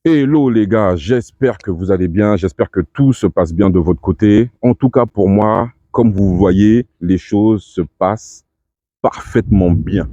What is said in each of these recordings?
Hello les gars, j'espère que vous allez bien, j'espère que tout se passe bien de votre côté. En tout cas pour moi, comme vous voyez, les choses se passent parfaitement bien.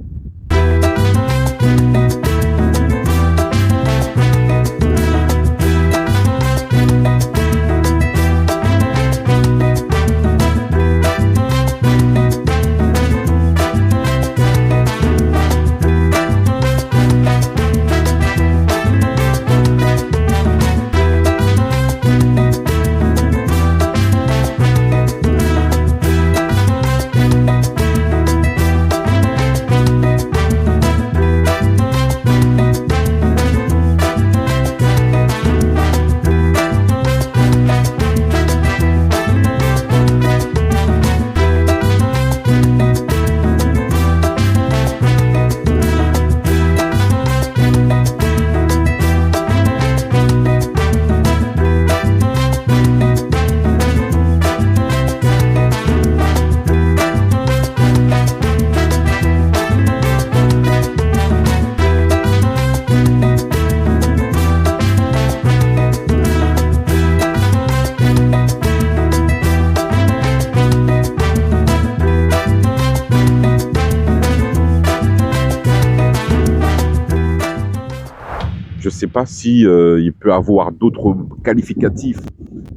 Je ne sais pas si il peut avoir d'autres qualificatifs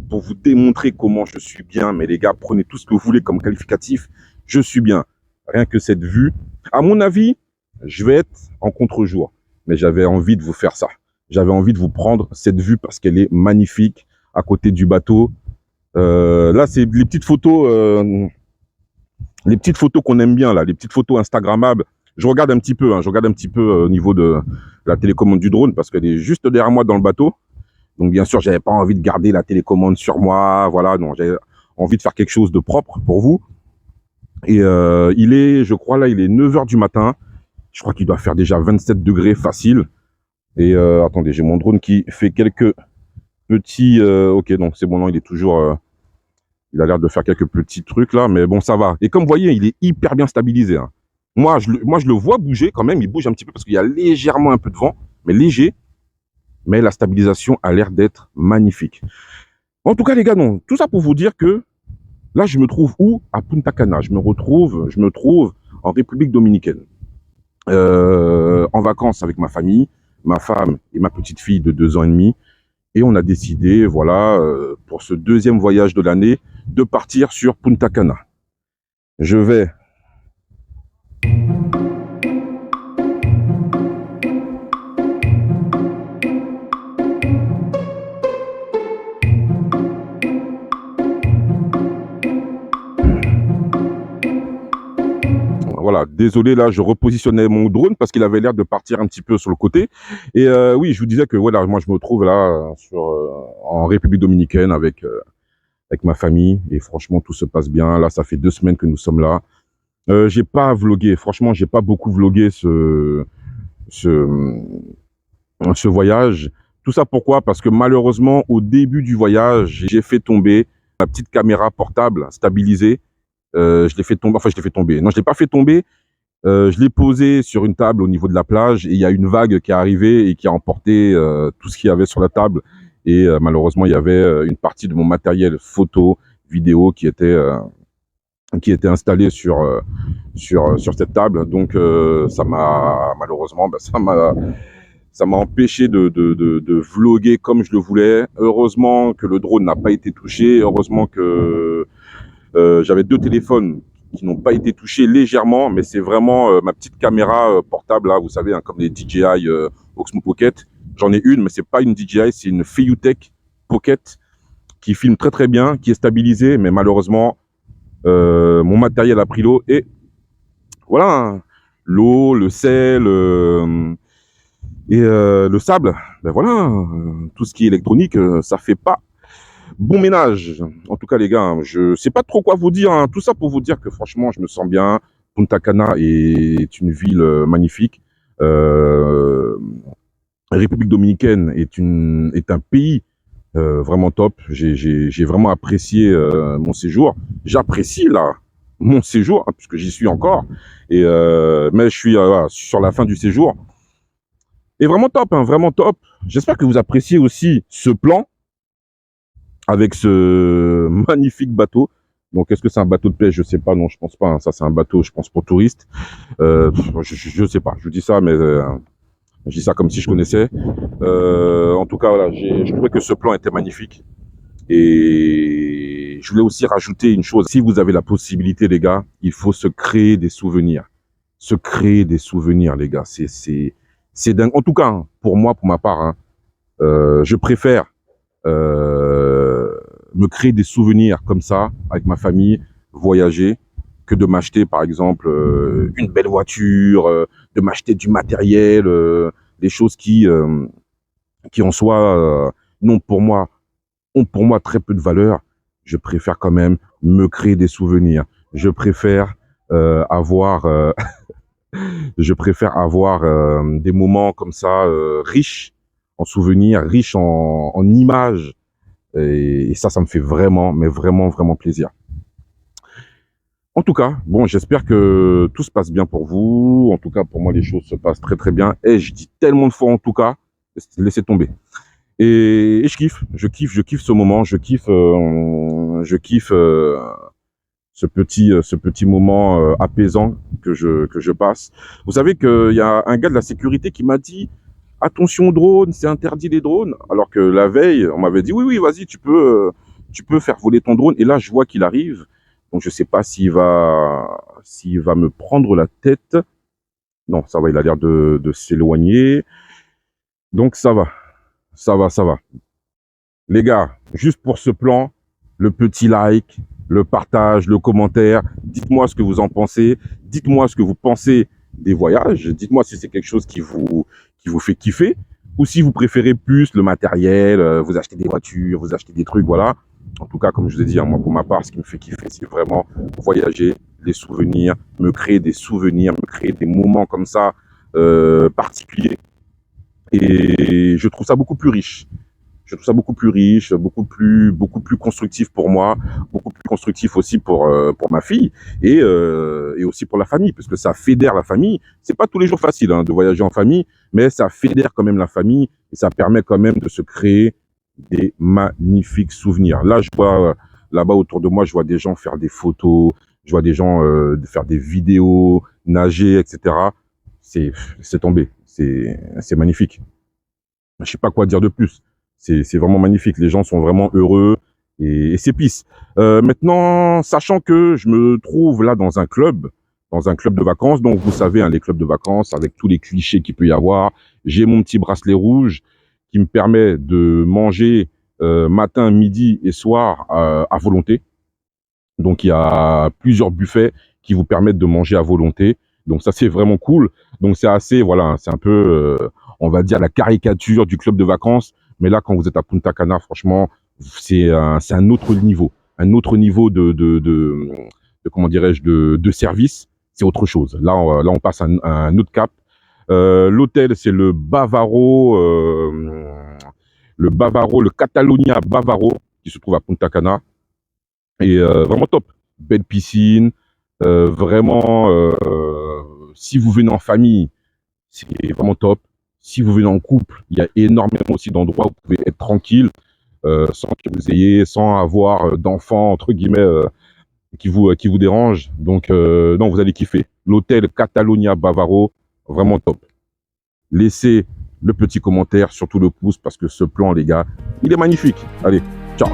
pour vous démontrer comment je suis bien, mais les gars, prenez tout ce que vous voulez comme qualificatif. Je suis bien. Rien que cette vue. À mon avis, je vais être en contre-jour, mais j'avais envie de vous faire ça. J'avais envie de vous prendre cette vue parce qu'elle est magnifique à côté du bateau. Là, c'est les petites photos qu'on aime bien là, les petites photos instagrammables. Je regarde un petit peu, je regarde un petit peu au niveau de la télécommande du drone parce qu'elle est juste derrière moi dans le bateau. Donc bien sûr, j'avais pas envie de garder la télécommande sur moi, voilà. Donc j'avais envie de faire quelque chose de propre pour vous. Et il est, je crois là, il est 9h du matin. Je crois qu'il doit faire déjà 27 degrés facile. Et attendez, j'ai mon drone qui fait quelques petits. Ok, donc c'est bon, non, il est toujours. Il a l'air de faire quelques petits trucs là, mais bon, ça va. Et comme vous voyez, il est hyper bien stabilisé. Hein. Moi, je le vois bouger quand même. Il bouge un petit peu parce qu'il y a légèrement un peu de vent, mais léger. Mais la stabilisation a l'air d'être magnifique. En tout cas, les gars, non. Tout ça pour vous dire que là, je me trouve où? À Punta Cana. Je me trouve en République dominicaine. En vacances avec ma famille, ma femme et ma petite fille de 2 ans et demi. Et on a décidé, voilà, pour ce deuxième voyage de l'année, de partir sur Punta Cana. Je vais... Voilà, désolé, là, je repositionnais mon drone parce qu'il avait l'air de partir un petit peu sur le côté. Et oui, je vous disais que voilà, moi, je me trouve là en République dominicaine avec ma famille. Et franchement, tout se passe bien. Là, ça fait 2 semaines que nous sommes là. J'ai pas vlogué. Franchement, j'ai pas beaucoup vlogué ce voyage. Tout ça pourquoi? Parce que malheureusement, au début du voyage, j'ai fait tomber ma petite caméra portable stabilisée. Je l'ai fait tomber. Enfin, je l'ai fait tomber. Non, je l'ai pas fait tomber. Je l'ai posée sur une table au niveau de la plage et il y a une vague qui est arrivée et qui a emporté tout ce qu'il y avait sur la table. Et malheureusement, il y avait une partie de mon matériel photo, vidéo qui était installé sur cette table. Donc ça m'a malheureusement, ça m'a empêché de vloguer comme je le voulais. Heureusement que le drone n'a pas été touché. Heureusement que j'avais 2 téléphones qui n'ont pas été touchés légèrement, mais c'est vraiment ma petite caméra portable là, vous savez, hein, comme les DJI Osmo Pocket. J'en ai une, mais c'est pas une DJI, c'est une Feiyutech Pocket qui filme très très bien, qui est stabilisée, mais malheureusement mon matériel a pris l'eau et voilà, hein, l'eau, le sel et le sable. Ben voilà, tout ce qui est électronique, ça fait pas bon ménage. En tout cas, les gars, je sais pas trop quoi vous dire. Hein. Tout ça pour vous dire que franchement, je me sens bien. Punta Cana est une ville magnifique. République dominicaine est un pays vraiment top. J'ai vraiment apprécié mon séjour. J'apprécie là mon séjour puisque j'y suis encore. Et mais je suis sur la fin du séjour. Et vraiment top, hein, vraiment top. J'espère que vous appréciez aussi ce plan avec ce magnifique bateau. Donc, est-ce que c'est un bateau de pêche? Je sais pas, non, je pense pas. Hein. Ça, c'est un bateau, je pense, pour touristes. Je sais pas. Je vous dis ça, mais je dis ça comme si je connaissais. En tout cas, voilà, je trouvais que ce plan était magnifique. Et je voulais aussi rajouter une chose. Si vous avez la possibilité, les gars, il faut se créer des souvenirs. Se créer des souvenirs, les gars. C'est dingue. En tout cas, hein, pour moi, pour ma part, hein, je préfère me créer des souvenirs comme ça avec ma famille, voyager, que de m'acheter par exemple une belle voiture, de m'acheter du matériel, des choses qui en soi ont pour moi très peu de valeur. Je préfère quand même me créer des souvenirs. Je préfère avoir des moments comme ça riches en souvenirs, riches en images. Et ça me fait vraiment, mais vraiment, vraiment plaisir. En tout cas, bon, j'espère que tout se passe bien pour vous. En tout cas, pour moi, les choses se passent très, très bien. Et je dis tellement de fois, en tout cas, laissez tomber. Et je kiffe ce moment. Je kiffe ce petit moment apaisant que je passe. Vous savez qu'il y a un gars de la sécurité qui m'a dit: attention aux drones, c'est interdit les drones. Alors que la veille, on m'avait dit oui, vas-y, tu peux faire voler ton drone. Et là, je vois qu'il arrive. Donc, je sais pas s'il va me prendre la tête. Non, ça va, il a l'air de s'éloigner. Donc, ça va. Les gars, juste pour ce plan, le petit like, le partage, le commentaire. Dites-moi ce que vous en pensez. Dites-moi ce que vous pensez des voyages. Dites-moi si c'est quelque chose qui vous fait kiffer, ou si vous préférez plus le matériel, vous achetez des voitures, vous achetez des trucs, voilà. En tout cas, comme je vous ai dit, hein, moi, pour ma part, ce qui me fait kiffer, c'est vraiment voyager, les souvenirs, me créer des souvenirs, me créer des moments comme ça, particuliers. Et je trouve ça beaucoup plus riche. Je trouve ça beaucoup plus riche, beaucoup plus constructif pour moi, beaucoup plus constructif aussi pour ma fille et aussi pour la famille, parce que ça fédère la famille. C'est pas tous les jours facile hein, de voyager en famille, mais ça fédère quand même la famille et ça permet quand même de se créer des magnifiques souvenirs. Là, je vois là-bas autour de moi, je vois des gens faire des photos, je vois des gens faire des vidéos, nager, etc. C'est tombé, c'est magnifique. Je sais pas quoi dire de plus. C'est vraiment magnifique. Les gens sont vraiment heureux et c'est pisse. Maintenant, sachant que je me trouve là dans un club de vacances, donc vous savez, hein, les clubs de vacances avec tous les clichés qu'il peut y avoir. J'ai mon petit bracelet rouge qui me permet de manger matin, midi et soir à volonté. Donc il y a plusieurs buffets qui vous permettent de manger à volonté. Donc ça c'est vraiment cool. Donc c'est assez, voilà, c'est un peu, on va dire la caricature du club de vacances. Mais là, quand vous êtes à Punta Cana, franchement, c'est un autre niveau, de comment dirais-je, de service. C'est autre chose. Là, on passe à un autre cap. L'hôtel, c'est le Catalonia Bavaro, qui se trouve à Punta Cana. Et vraiment top. Belle piscine. Vraiment, si vous venez en famille, c'est vraiment top. Si vous venez en couple, il y a énormément aussi d'endroits où vous pouvez être tranquille, sans avoir d'enfants entre guillemets qui vous dérangent. Donc non, vous allez kiffer. L'hôtel Catalonia Bavaro, vraiment top. Laissez le petit commentaire, surtout le pouce, parce que ce plan, les gars, il est magnifique. Allez, ciao.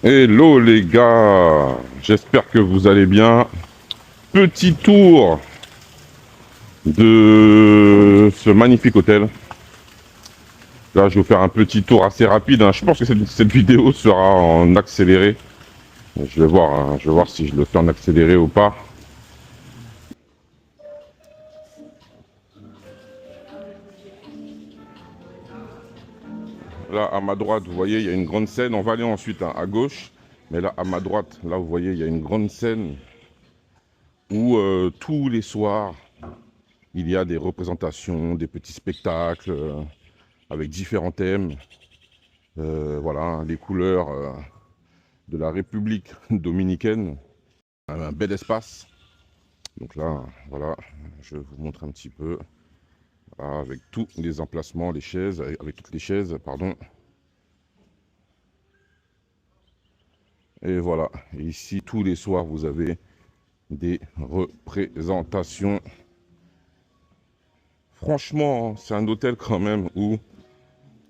Hello les gars, j'espère que vous allez bien. Petit tour de ce magnifique hôtel. Là, je vais vous faire un petit tour assez rapide, hein. Je pense que cette vidéo sera en accéléré. Je vais voir, hein. Je vais voir si je le fais en accéléré ou pas. Là, à ma droite, vous voyez, il y a une grande scène. On va aller ensuite, hein, à gauche. Mais là, à ma droite, là, vous voyez, il y a une grande scène où tous les soirs, il y a des représentations, des petits spectacles avec différents thèmes. Voilà, les couleurs de la République dominicaine. Un bel espace. Donc là, voilà, je vous montre un petit peu. Voilà, avec tous les emplacements, les chaises, avec toutes les chaises, pardon. Et voilà, et ici, tous les soirs, vous avez des représentations. Franchement, c'est un hôtel quand même où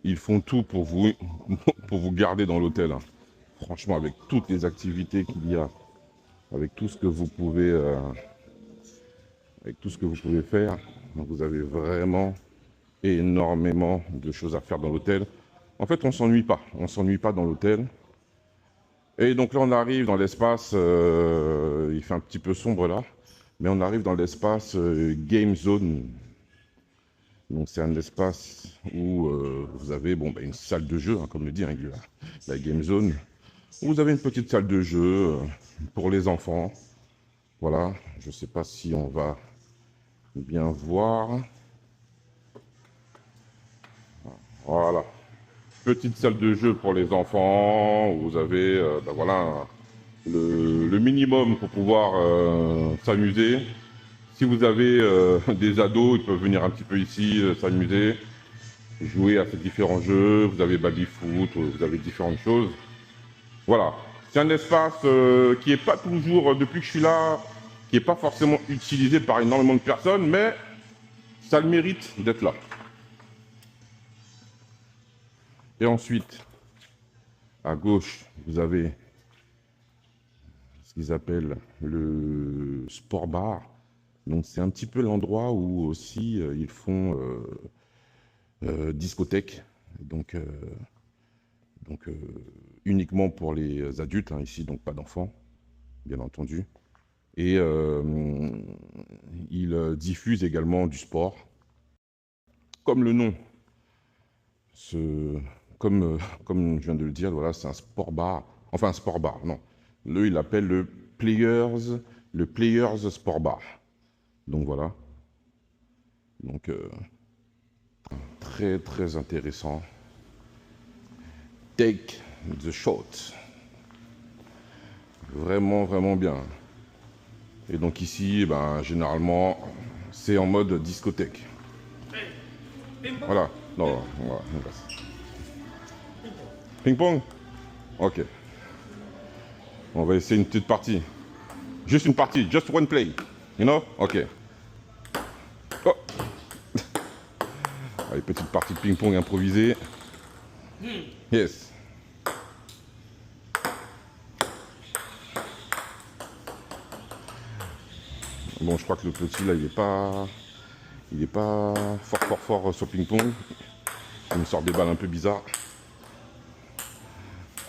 ils font tout pour vous garder dans l'hôtel. Hein. Franchement, avec toutes les activités qu'il y a, avec tout ce que vous pouvez, faire, donc vous avez vraiment énormément de choses à faire dans l'hôtel. En fait, on s'ennuie pas. On s'ennuie pas dans l'hôtel. Et donc là, on arrive dans l'espace. Il fait un petit peu sombre là, mais on arrive dans l'espace Game Zone. Donc c'est un espace où vous avez une salle de jeu, hein, comme le dit hein, la Game Zone. Vous avez une petite salle de jeu pour les enfants. Voilà, je ne sais pas si on va bien voir. Voilà, petite salle de jeu pour les enfants. Vous avez voilà, le minimum pour pouvoir s'amuser. Si vous avez des ados, ils peuvent venir un petit peu ici s'amuser, jouer à ces différents jeux. Vous avez baby-foot, vous avez différentes choses. Voilà, c'est un espace qui n'est pas toujours, depuis que je suis là, qui n'est pas forcément utilisé par énormément de personnes, mais ça a le mérite d'être là. Et ensuite, à gauche, vous avez ce qu'ils appellent le sport bar. Donc c'est un petit peu l'endroit où aussi ils font discothèque. Donc uniquement pour les adultes, hein, ici, donc pas d'enfants, bien entendu. Et ils diffusent également du sport. Comme le nom, comme je viens de le dire, voilà, c'est un sport bar. Enfin, un sport bar, non. Il l'appelle le Players Sport Bar. Donc voilà. Donc très très intéressant. Take the shot. Vraiment vraiment bien. Et donc ici, généralement, c'est en mode discothèque. Voilà. Non, voilà. Ping-pong? Ok. On va essayer une petite partie. Juste une partie, just one play. You know? Ok. Oh. Allez, petite partie de ping-pong improvisée. Yes. Bon, je crois que le petit là, il est pas fort sur ping-pong. Il me sort des balles un peu bizarres.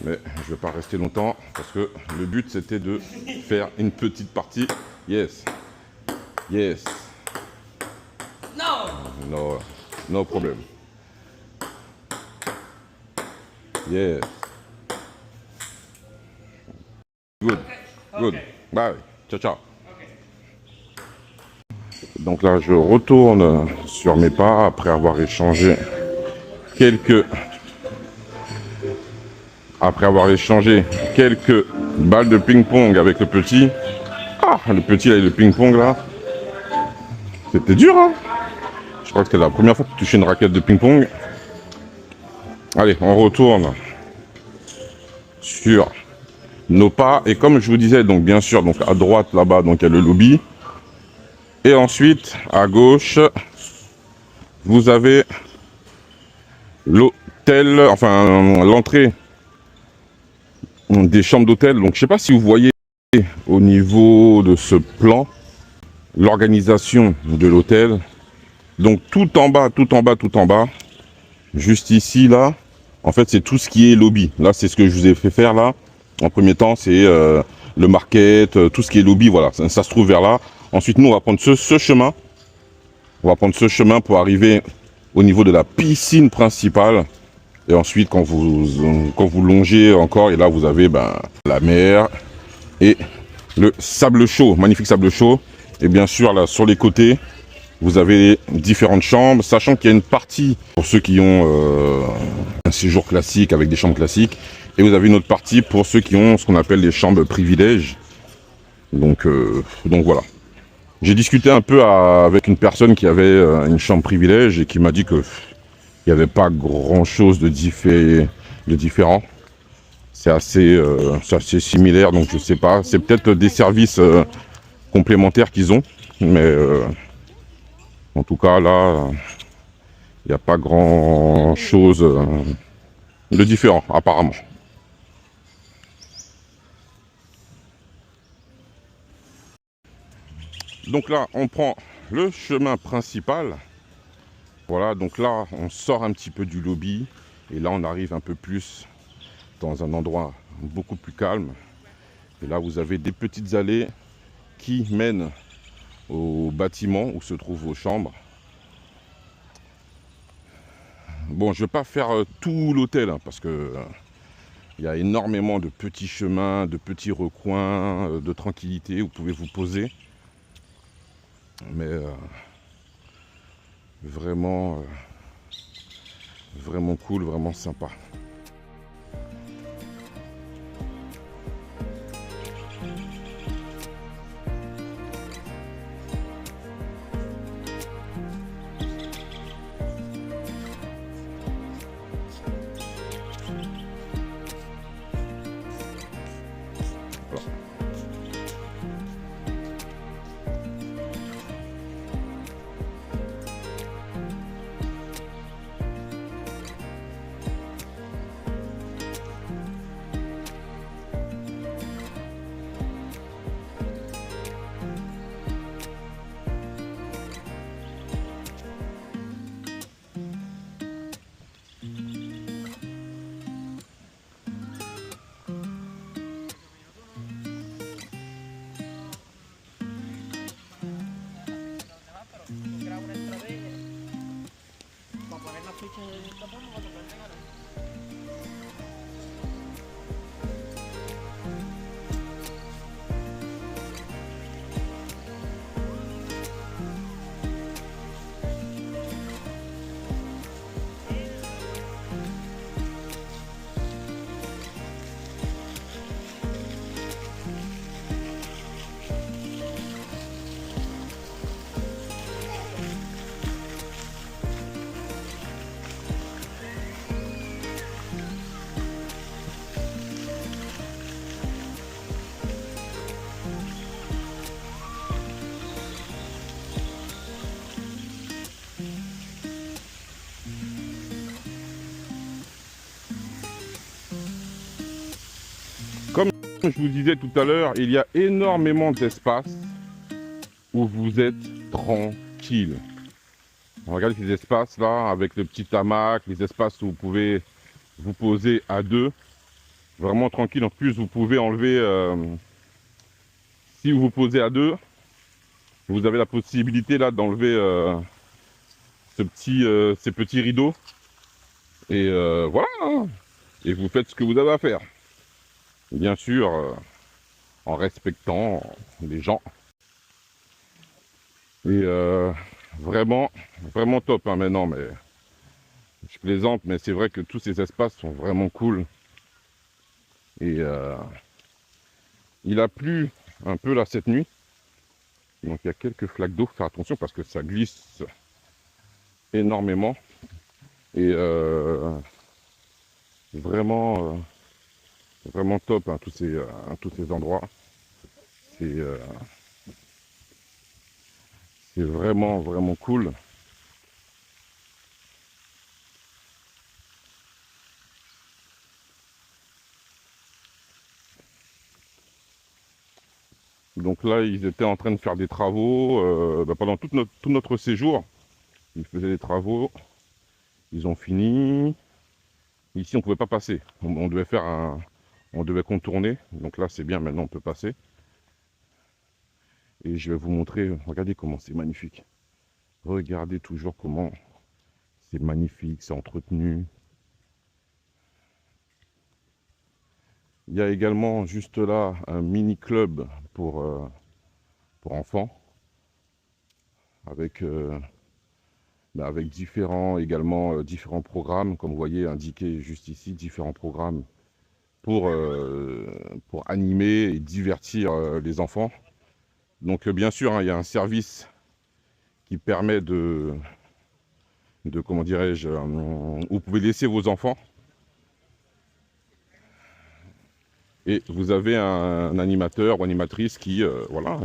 Mais je vais pas rester longtemps parce que le but c'était de faire une petite partie. Yes. Yes. No. No problem. Yes. Good. Good. Bye. Ciao, ciao. Donc là, je retourne sur mes pas après avoir échangé quelques balles de ping-pong avec le petit. Ah, le petit là, le ping-pong là. C'était dur, hein? Je crois que c'était la première fois que tu touchais une raquette de ping-pong. Allez, on retourne sur nos pas. Et comme je vous disais, donc bien sûr, donc à droite là-bas, donc il y a le lobby. Et ensuite, à gauche, vous avez l'hôtel, enfin l'entrée des chambres d'hôtel. Donc je sais pas si vous voyez au niveau de ce plan l'organisation de l'hôtel. Donc tout en bas, tout en bas, tout en bas, juste ici là, en fait c'est tout ce qui est lobby. Là c'est ce que je vous ai fait faire là. En premier temps c'est le market, tout ce qui est lobby, voilà, ça se trouve vers là. Ensuite nous on va prendre ce chemin. On va prendre ce chemin pour arriver au niveau de la piscine principale. Et ensuite quand vous longez encore, et là vous avez la mer et le sable chaud, magnifique sable chaud. Et bien sûr là sur les côtés, vous avez différentes chambres, sachant qu'il y a une partie pour ceux qui ont un séjour classique avec des chambres classiques, et vous avez une autre partie pour ceux qui ont ce qu'on appelle les chambres privilèges. Donc voilà. J'ai discuté un peu avec une personne qui avait une chambre privilège et qui m'a dit que il n'y avait pas grand chose de différent. C'est assez similaire, donc je sais pas. C'est peut-être des services complémentaires qu'ils ont, mais en tout cas là, il n'y a pas grand chose de différent apparemment. Donc là, on prend le chemin principal. Voilà, donc là, on sort un petit peu du lobby et là, on arrive un peu plus dans un endroit beaucoup plus calme. Et là, vous avez des petites allées qui mènent au bâtiment où se trouvent vos chambres. Bon, je ne vais pas faire tout l'hôtel hein, parce que il y a énormément de petits chemins, de petits recoins, de tranquillité où vous pouvez vous poser. Mais vraiment, vraiment cool, vraiment sympa. Comme je vous disais tout à l'heure, il y a énormément d'espaces où vous êtes tranquille. Regardez ces espaces là avec le petit hamac, les espaces où vous pouvez vous poser à deux, vraiment tranquille. En plus, vous pouvez enlever, si vous vous posez à deux, vous avez la possibilité là d'enlever ces petits rideaux et voilà, hein. Et vous faites ce que vous avez à faire. Bien sûr, en respectant les gens. Et vraiment, vraiment top hein, maintenant, mais je plaisante, mais c'est vrai que tous ces espaces sont vraiment cool. Et il a plu un peu là cette nuit, donc il y a quelques flaques d'eau, faire attention parce que ça glisse énormément. Et vraiment, vraiment top hein, tous ces endroits. C'est vraiment, vraiment cool. Donc là, ils étaient en train de faire des travaux pendant tout notre séjour. Ils faisaient des travaux, ils ont fini. Ici, on ne pouvait pas passer. On devait on devait contourner. Donc là, c'est bien, maintenant on peut passer. Et je vais vous montrer, regardez comment c'est magnifique. Regardez toujours comment c'est magnifique, c'est entretenu. Il y a également juste là un mini club pour enfants avec, avec différents programmes, comme vous voyez indiqué juste ici, différents programmes pour animer et divertir les enfants. Donc bien sûr, hein, il y a un service qui permet comment dirais-je, vous pouvez laisser vos enfants et vous avez un animateur ou animatrice voilà,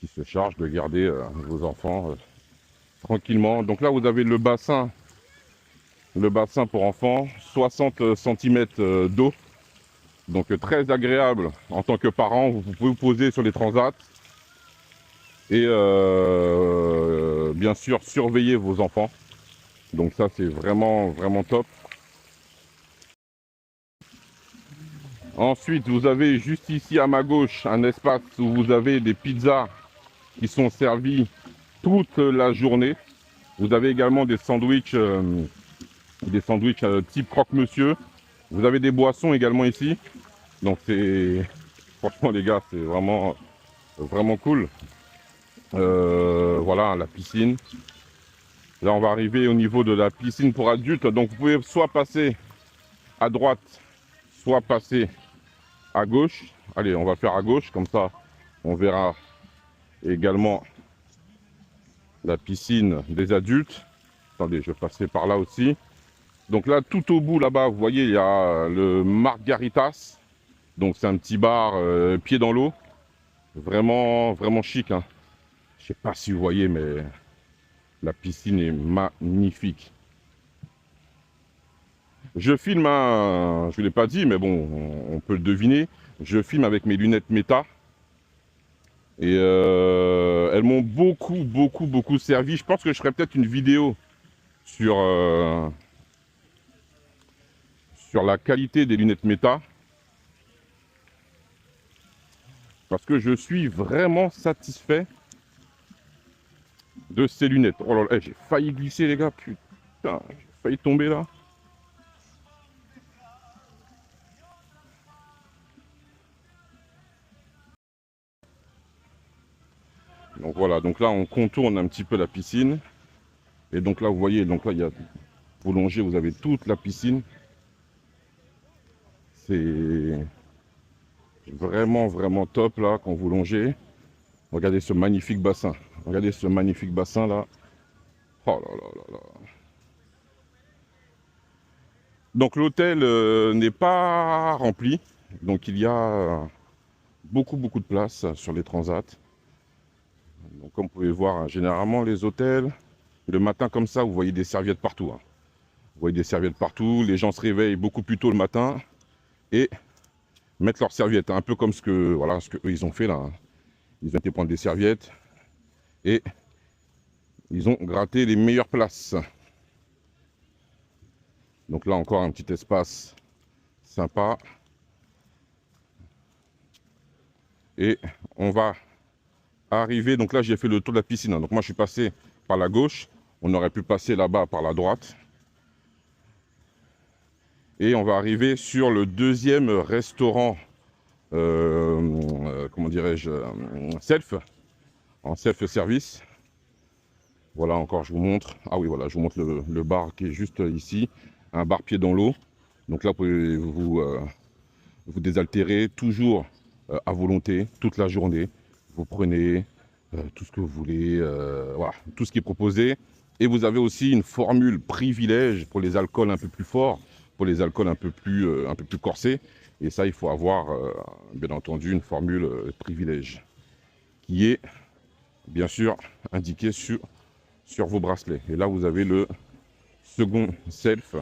qui se charge de garder vos enfants tranquillement. Donc là, vous avez le bassin pour enfants, 60 cm d'eau. Donc très agréable en tant que parent. Vous pouvez vous poser sur les transats et bien sûr surveiller vos enfants. Donc ça, c'est vraiment, vraiment top. Ensuite, vous avez juste ici à ma gauche un espace où vous avez des pizzas qui sont servies toute la journée. Vous avez également des sandwichs type croque-monsieur. Vous avez des boissons également ici. Donc c'est, franchement les gars, c'est vraiment, vraiment cool. Voilà, la piscine. Là, on va arriver au niveau de la piscine pour adultes. Donc vous pouvez soit passer à droite, soit passer à gauche. Allez, on va faire à gauche, comme ça on verra également la piscine des adultes. Attendez, je vais passer par là aussi. Donc là, tout au bout là-bas, vous voyez, il y a le Margaritas. Donc c'est un petit bar pied dans l'eau. Vraiment, vraiment chic, hein. Je sais pas si vous voyez, mais la piscine est magnifique. Je filme, je ne l'ai pas dit, mais bon, on peut le deviner. Je filme avec mes lunettes méta. Et elles m'ont beaucoup, beaucoup, beaucoup servi. Je pense que je ferai peut-être une vidéo sur, sur la qualité des lunettes méta. Parce que je suis vraiment satisfait de ces lunettes. Oh là là, j'ai failli glisser les gars, putain, j'ai failli tomber là. Donc voilà, donc là on contourne un petit peu la piscine. Et donc là vous voyez, donc là il y a, vous longez, vous avez toute la piscine. C'est vraiment, vraiment top là quand vous longez. Regardez ce magnifique bassin. Regardez ce magnifique bassin là. Oh là là là là. Donc l'hôtel n'est pas rempli. Donc il y a beaucoup, beaucoup de place sur les transats. Donc comme vous pouvez voir, hein, généralement les hôtels, le matin comme ça, vous voyez des serviettes partout. Hein. Vous voyez des serviettes partout. Les gens se réveillent beaucoup plus tôt le matin et mettent leurs serviettes. Hein, un peu comme ce que eux ils ont fait là. Hein. Ils ont été prendre des serviettes et ils ont gratté les meilleures places. Donc là encore un petit espace sympa. Et on va arriver, donc là j'ai fait le tour de la piscine. Hein. Donc moi je suis passé par la gauche. On aurait pu passer là-bas par la droite. Et on va arriver sur le deuxième restaurant, comment dirais-je, en self-service. Voilà, encore je vous montre. Ah oui, voilà, je vous montre le bar qui est juste ici. Un bar pied dans l'eau. Donc là, vous pouvez vous désaltérer toujours à volonté, toute la journée. Vous prenez tout ce que vous voulez, voilà, tout ce qui est proposé. Et vous avez aussi une formule privilège pour les alcools un peu plus forts, pour les alcools un peu plus corsés. Et ça, il faut avoir, bien entendu, une formule privilège qui est, bien sûr, indiquée sur vos bracelets. Et là, vous avez le second self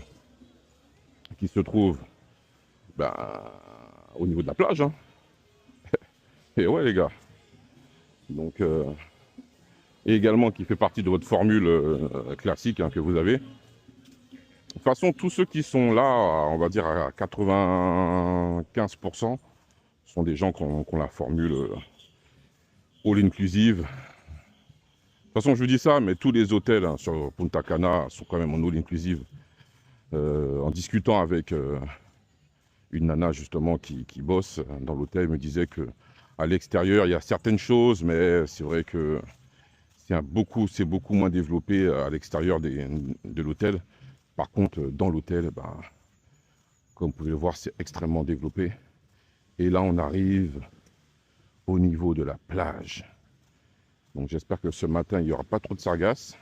qui se trouve au niveau de la plage. Hein. Et ouais, les gars. Donc, et également qui fait partie de votre formule classique hein, que vous avez. De toute façon, tous ceux qui sont là, on va dire à 95%, sont des gens qui ont la formule all-inclusive. De toute façon, je vous dis ça, mais tous les hôtels hein, sur Punta Cana sont quand même en all-inclusive. En discutant avec une nana justement qui bosse dans l'hôtel, elle me disait que à l'extérieur, il y a certaines choses, mais c'est vrai que c'est beaucoup moins développé à l'extérieur de l'hôtel. Par contre, dans l'hôtel, ben, comme vous pouvez le voir, c'est extrêmement développé. Et là, on arrive au niveau de la plage. Donc j'espère que ce matin, il n'y aura pas trop de sargasses.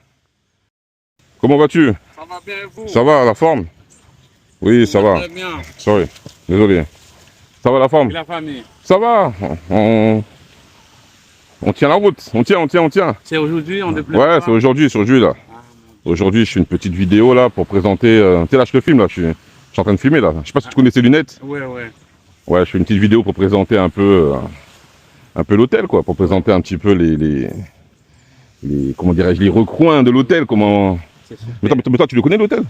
Comment vas-tu? Ça va bien et vous? Ça va, la forme? Oui, ça va. Très bien. Sorry, désolé. Ça va la forme? Et la famille? Ça va. On tient la route. On tient. C'est aujourd'hui, on déplace Ouais, pas? c'est aujourd'hui là. Ah, Aujourd'hui, je fais une petite vidéo là pour présenter. Tu sais, là, je te filme là. Je suis en train de filmer là. Je sais pas si tu connais ces lunettes. ouais. Ouais, je fais une petite vidéo pour présenter un peu l'hôtel quoi, pour présenter un petit peu les comment dirais-je, les recoins de l'hôtel. Comment. C'est super. Mais toi, tu le connais l'hôtel?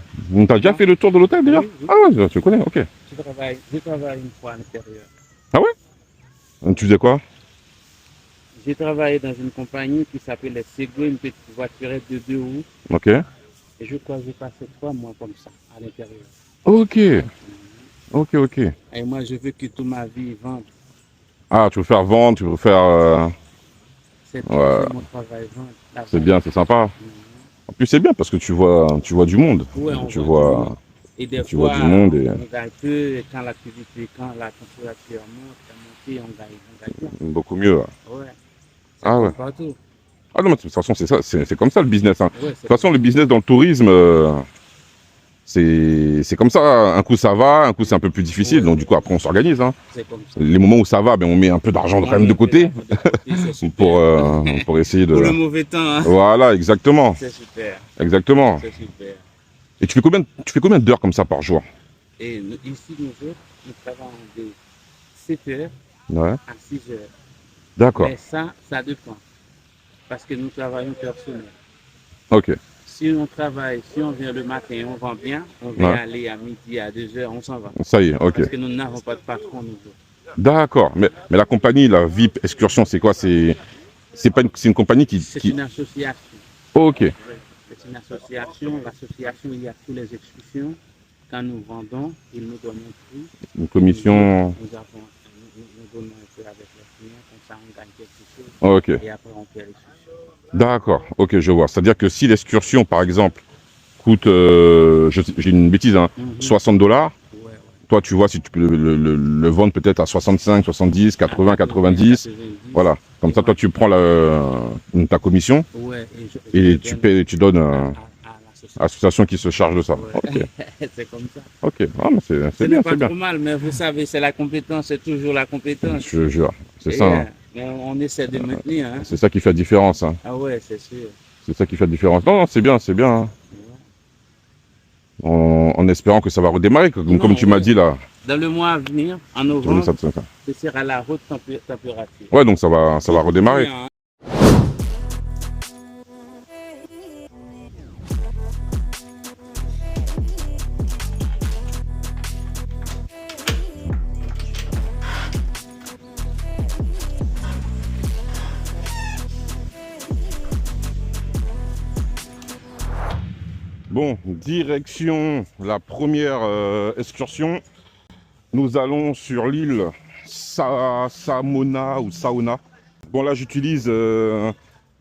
T'as déjà fait le tour de l'hôtel déjà? Oui. Ah ouais, tu le connais, ok. J'ai travaillé une fois à l'intérieur. Tu faisais quoi? J'ai travaillé dans une compagnie qui s'appelle les Segway, une petite voiturette de 2 roues. Ok. Et je crois que j'ai passé 3 mois comme ça, à l'intérieur. Ok. Et moi, je veux que toute ma vie vende. Ah, tu veux faire vendre, tu veux faire. C'est Ouais. mon travail, vendre. la C'est vente. bien, c'est sympa. En plus, c'est bien parce que tu vois du monde. Ouais, on Tu voit du vois. monde. Et des tu fois, vois du monde et- on gagne peu, et quand la température monte, on gagne bien. Beaucoup mieux. Ouais. Ah Comme ouais. partout. Ah non, mais de toute façon, c'est ça, c'est comme ça le business. Hein. Ouais, De toute façon, le business dans le tourisme, c'est comme ça. Un coup ça va, un coup c'est un peu plus difficile. Ouais. Donc du coup, après, on s'organise. Hein. c'est comme ça. Les moments où ça va, ben, on met un peu d'argent quand même de côté C'est super. pour essayer de. Pour le mauvais temps, hein. Voilà, exactement. C'est super. Exactement. C'est super. Et tu fais combien d'heures comme ça par jour? Et ici, nous autres, nous travaillons de 7 heures Ouais. à 6 heures. D'accord. Mais ça dépend. Parce que nous travaillons personnel. Ok. Si on vient le matin, on vend bien, on va Ouais. aller à midi, à 2 heures, on s'en va. Ça y est, ok. Parce que nous n'avons pas de patron, nous autres. D'accord. Mais la compagnie, la VIP Excursion, c'est quoi? C'est une compagnie C'est qui... une association. Ok. C'est une association. L'association, il y a toutes les excursions. Quand nous vendons, ils nous donnent un prix. Une commission. Nous donnons un peu avec les clients, comme ça on gagne quelque chose. Ok. Et après on fait l'excursion. D'accord. Ok, je vois. C'est-à-dire que si l'excursion, par exemple, coûte, j'ai une bêtise, hein, Mhm. $60, Ouais. toi, tu vois si tu peux le vendre peut-être à 65, 70, 80, 90. 90. Voilà. Comme ça, toi, tu prends ta commission Ouais. et tu donnes à à l'association. l'association qui se charge de ça. Ouais. Ok. C'est comme ça. Ok. Ah, mais Ce c'est n'est bien, pas c'est bien. trop mal, mais vous savez, c'est la compétence, c'est toujours la compétence. Je jure. C'est Et, ça. Hein. on essaie de maintenir. Hein. C'est ça qui fait la différence. Hein. Ah ouais, c'est sûr. C'est ça qui fait la différence. Non, c'est bien, c'est bien. Hein. En espérant que ça va redémarrer, comme tu m'as ouais. dit là. Dans le mois à venir, en Ça, novembre, ça. ce sera la haute température. Ouais, donc ça va redémarrer. Hein. Bon, direction la première excursion. Nous allons sur l'île Samona ou Saona. Bon, là, j'utilise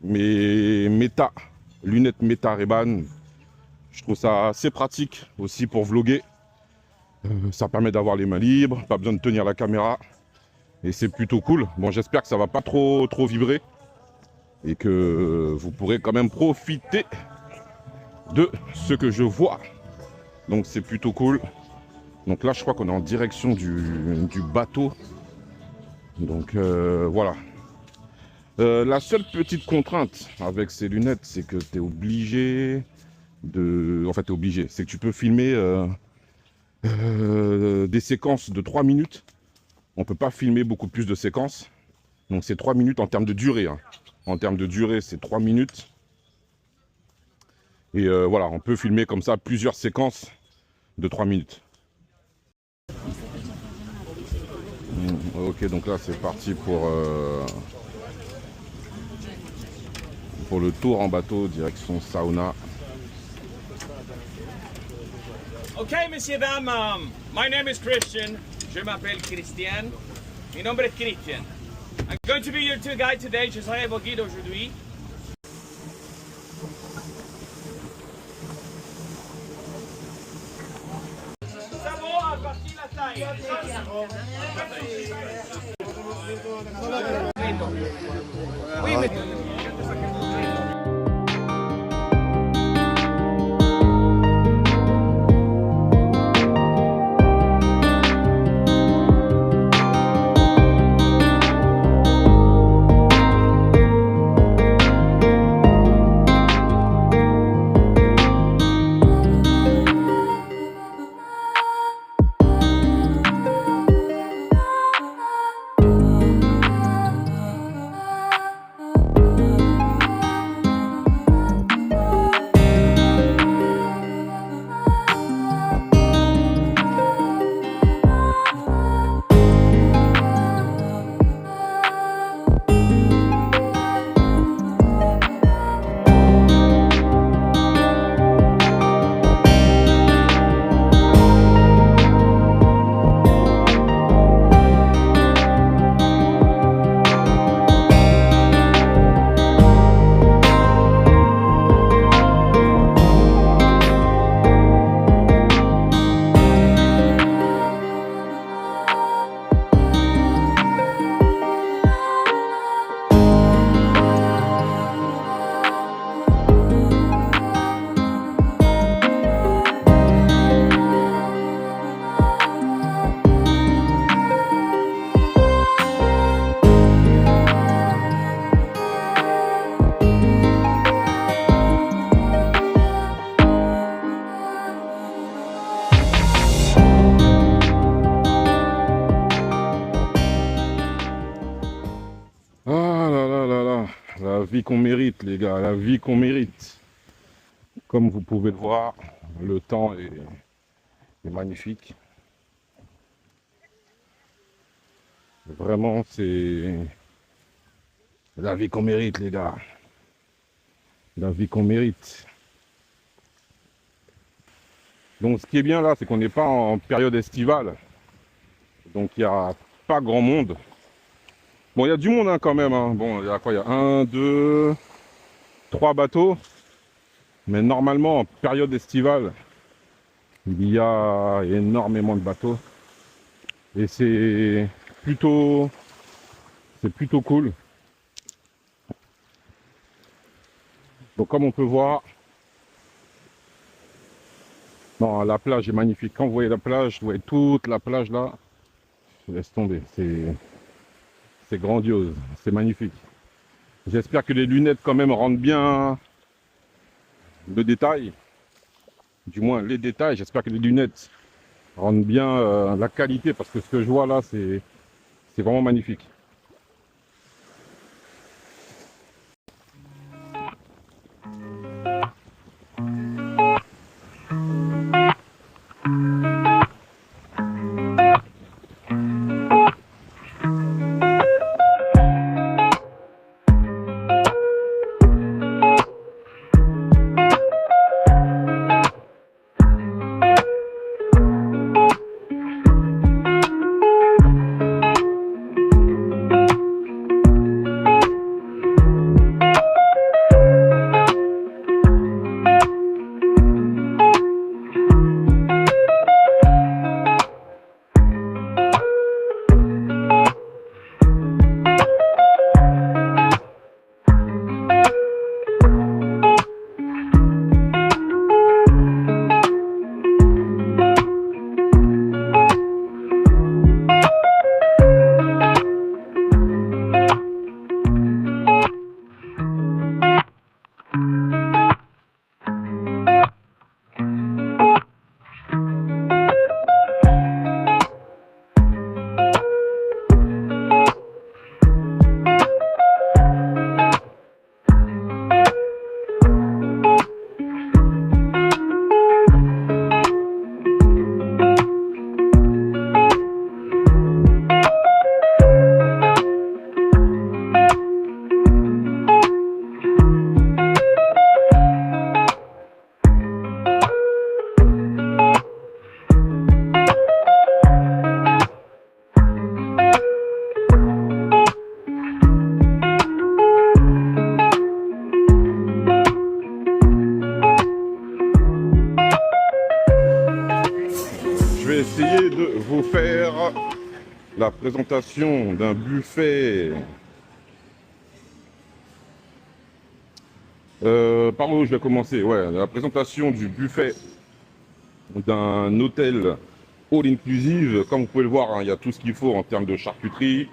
mes lunettes Meta Ray-Ban. Je trouve ça assez pratique aussi pour vlogger. Ça permet d'avoir les mains libres, pas besoin de tenir la caméra. Et c'est plutôt cool. Bon, j'espère que ça va pas trop vibrer. Et que vous pourrez quand même profiter de ce que je vois. Donc c'est plutôt cool. Donc là je crois qu'on est en direction du bateau. Donc voilà. La seule petite contrainte avec ces lunettes, c'est que tu es obligé de... En fait tu es obligé, c'est que tu peux filmer des séquences de 3 minutes. On peut pas filmer beaucoup plus de séquences. Donc c'est 3 minutes en termes de durée. Hein. En termes de durée, c'est 3 minutes. Et voilà, on peut filmer comme ça plusieurs séquences de 3 minutes. Ok, donc là c'est parti pour le tour en bateau, direction sauna. Ok, messieurs, dames, my name is Christian. Je m'appelle Christian. Mi nombre es Christian. I'm going to be your tour guide today. Je serai votre guide aujourd'hui. Ça va, à partir de la taille. Oui, mais... Ah là là là là, la vie qu'on mérite les gars, la vie qu'on mérite. Comme vous pouvez le voir, le temps est magnifique. Vraiment, c'est la vie qu'on mérite les gars. La vie qu'on mérite. Donc ce qui est bien là, c'est qu'on n'est pas en période estivale. Donc il n'y a pas grand monde. Bon, il y a du monde hein, quand même. Hein. Bon, il y a quoi? Il y a 1, 2, 3 bateaux. Mais normalement, en période estivale, il y a énormément de bateaux. Et c'est plutôt cool. Donc comme on peut voir, non, la plage est magnifique. Quand vous voyez la plage, vous voyez toute la plage là. Laisse tomber, c'est grandiose, c'est magnifique. J'espère que les lunettes quand même rendent bien le détail. Du moins les détails, j'espère que les lunettes rendent bien la qualité parce que ce que je vois là, c'est vraiment magnifique. faire la présentation d'un buffet. Par où je vais commencer? Ouais, la présentation du buffet d'un hôtel all inclusive. Comme vous pouvez le voir, hein, il y a tout ce qu'il faut en termes de charcuterie.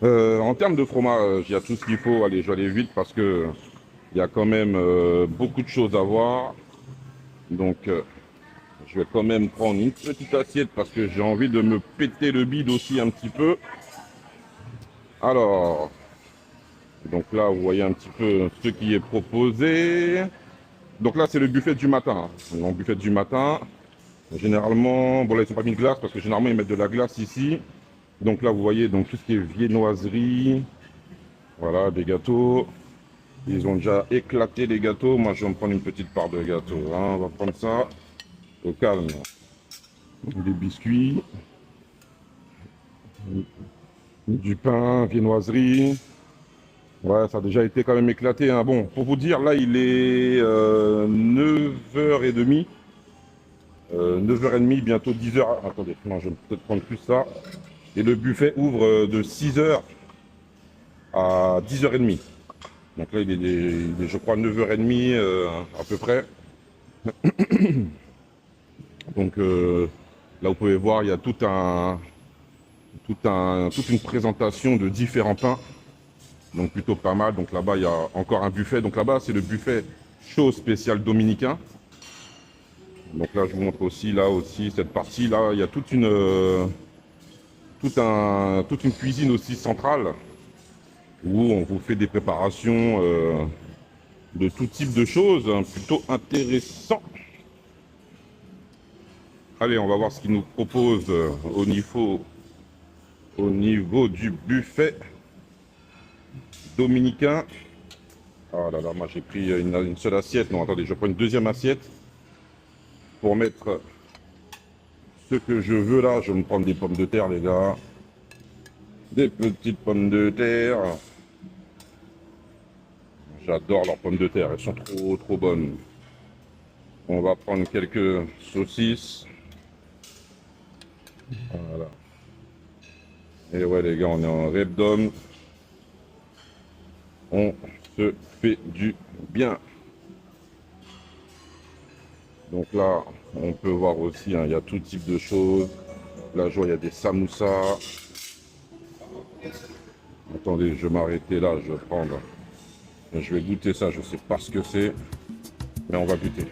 En termes de fromage, il y a tout ce qu'il faut. Allez, je vais aller vite parce que il y a quand même beaucoup de choses à voir. Donc, je vais quand même prendre une petite assiette parce que j'ai envie de me péter le bide aussi un petit peu. Alors, donc là, vous voyez un petit peu ce qui est proposé. Donc là, c'est le buffet du matin. Le buffet du matin. Généralement, bon là, ils n'ont pas mis de glace parce que généralement, ils mettent de la glace ici. Donc là, vous voyez donc tout ce qui est viennoiserie. Voilà, des gâteaux. Ils ont déjà éclaté les gâteaux. Moi, je vais me prendre une petite part de gâteau. Hein. On va prendre ça au calme. Des biscuits. Du pain, viennoiserie. Ouais, ça a déjà été quand même éclaté. Hein. Bon, pour vous dire, là, il est 9h30. 9h30, bientôt 10h. Attendez, non, je vais peut-être prendre plus ça. Et le buffet ouvre de 6h à 10h30. Donc là, il est, je crois, 9h30 à peu près. Donc là, vous pouvez voir, il y a toute une présentation de différents pains. Donc plutôt pas mal. Donc là-bas, il y a encore un buffet. Donc là-bas, c'est le buffet chaud spécial dominicain. Donc là, je vous montre aussi, là aussi, cette partie-là, il y a toute une cuisine aussi centrale où on vous fait des préparations de tout type de choses, hein, plutôt intéressant. Allez, on va voir ce qu'ils nous proposent au niveau du buffet dominicain. Ah là là, moi j'ai pris une seule assiette. Non, attendez, je prends une deuxième assiette pour mettre ce que je veux là. Je vais me prendre des pommes de terre, les gars. Des petites pommes de terre. J'adore leurs pommes de terre, elles sont trop bonnes. On va prendre quelques saucisses. Voilà. Et ouais les gars, on est en Rebdom. On se fait du bien. Donc là, on peut voir aussi, hein, il y a tout type de choses. Là, je vois, il y a des samoussas. Attendez, je vais m'arrêter là, je vais prendre. Je vais goûter ça, je sais pas ce que c'est, mais on va goûter.